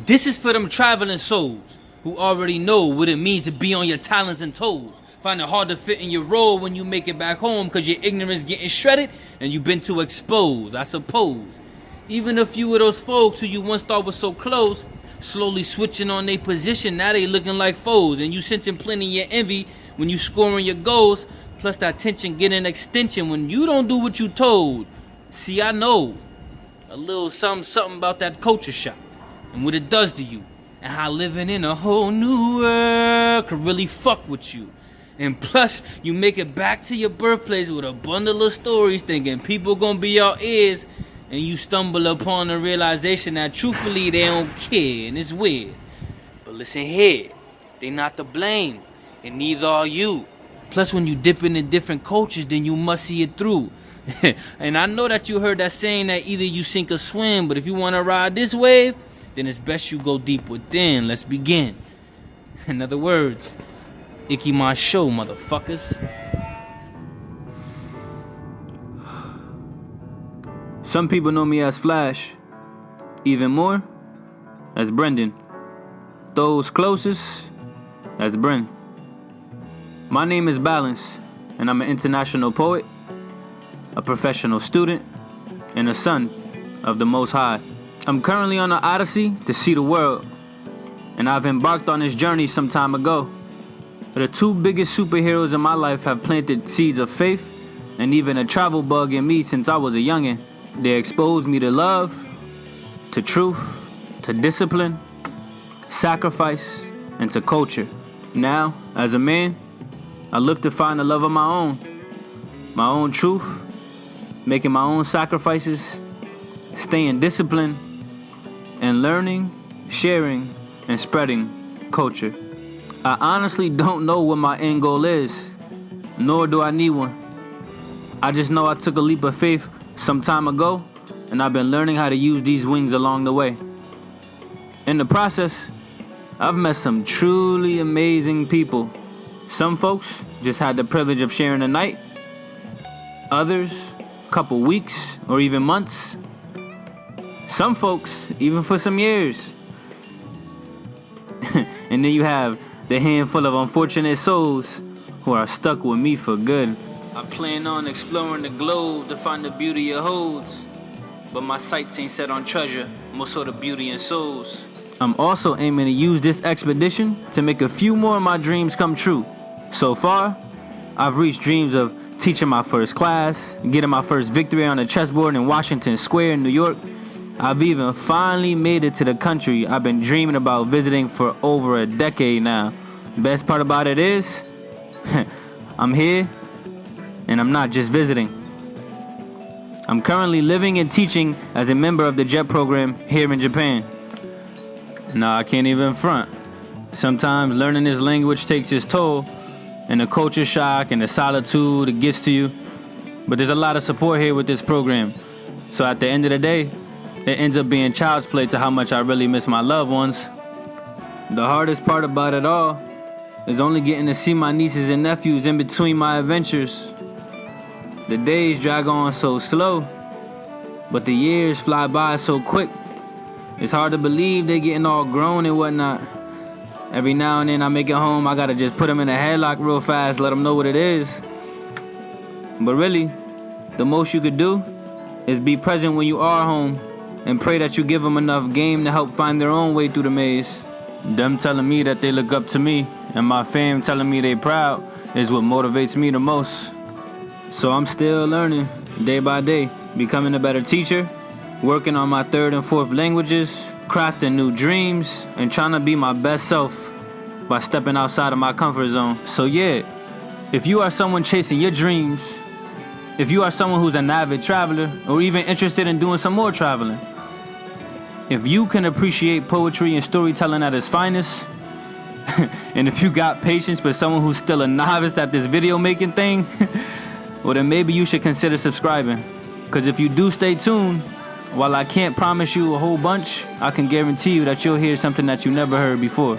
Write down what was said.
This is for them traveling souls who already know what it means to be on your talons and toes. Find it hard to fit in your role when you make it back home cause your ignorance getting shredded and you've been too exposed, I suppose. Even a few of those folks who you once thought were so close, slowly switching on their position, now they looking like foes. And you sensing plenty of your envy when you scoring your goals, plus that tension getting extension when you don't do what you told. See, I know a little something about that culture shock and what it does to you, and how living in a whole new world could really fuck with you. And plus, you make it back to your birthplace with a bundle of stories thinking people gonna be your ears, and you stumble upon the realization that truthfully they don't care, and it's weird. But listen here, they not to blame, and neither are you. Plus, when you dip into different cultures, then you must see it through. And I know that you heard that saying that either you sink or swim, but if you wanna ride this wave, then it's best you go deep within. Let's begin. In other words, Icky my show, motherfuckers. Some people know me as Flash. Even more, as Brendan. Those closest, as Bren. My name is Balance, and I'm an international poet, a professional student, and a son of the Most High. I'm currently on an odyssey to see the world, and I've embarked on this journey some time ago. The two biggest superheroes in my life have planted seeds of faith and even a travel bug in me since I was a youngin'. They exposed me to love, to truth, to discipline, sacrifice, and to culture. Now, as a man, I look to find the love of my own truth, making my own sacrifices, staying disciplined, and learning, sharing, and spreading culture. I honestly don't know what my end goal is, nor do I need one. I just know I took a leap of faith some time ago, and I've been learning how to use these wings along the way. In the process, I've met some truly amazing people. Some folks just had the privilege of sharing a night, others a couple weeks or even months, some folks even for some years. And then you have the handful of unfortunate souls who are stuck with me for good. I plan on exploring the globe to find the beauty it holds, but my sights ain't set on treasure, more so the beauty in souls. I'm also aiming to use this expedition to make a few more of my dreams come true. So far, I've reached dreams of teaching my first class, getting my first victory on the chessboard in Washington Square in New York. I've even finally made it to the country I've been dreaming about visiting for over a decade now. Best part about it is, I'm here, and I'm not just visiting. I'm currently living and teaching as a member of the JET program here in Japan. Nah, I can't even front. Sometimes learning this language takes its toll, and the culture shock and the solitude, it gets to you. But there's a lot of support here with this program. So at the end of the day, it ends up being child's play to how much I really miss my loved ones. The hardest part about it all is only getting to see my nieces and nephews in between my adventures. The days drag on so slow, but the years fly by so quick. It's hard to believe they're getting all grown and whatnot. Every now and then I make it home, I gotta just put them in a headlock real fast, let them know what it is. But really, the most you could do is be present when you are home and pray that you give them enough game to help find their own way through the maze. Them telling me that they look up to me and my fam telling me they proud is what motivates me the most. So I'm still learning day by day, becoming a better teacher, working on my third and fourth languages, crafting new dreams, and trying to be my best self by stepping outside of my comfort zone. So yeah, if you are someone chasing your dreams, if you are someone who's an avid traveler or even interested in doing some more traveling, if you can appreciate poetry and storytelling at its finest, and if you got patience for someone who's still a novice at this video making thing, well then maybe you should consider subscribing. Cause if you do stay tuned, while I can't promise you a whole bunch, I can guarantee you that you'll hear something that you never heard before.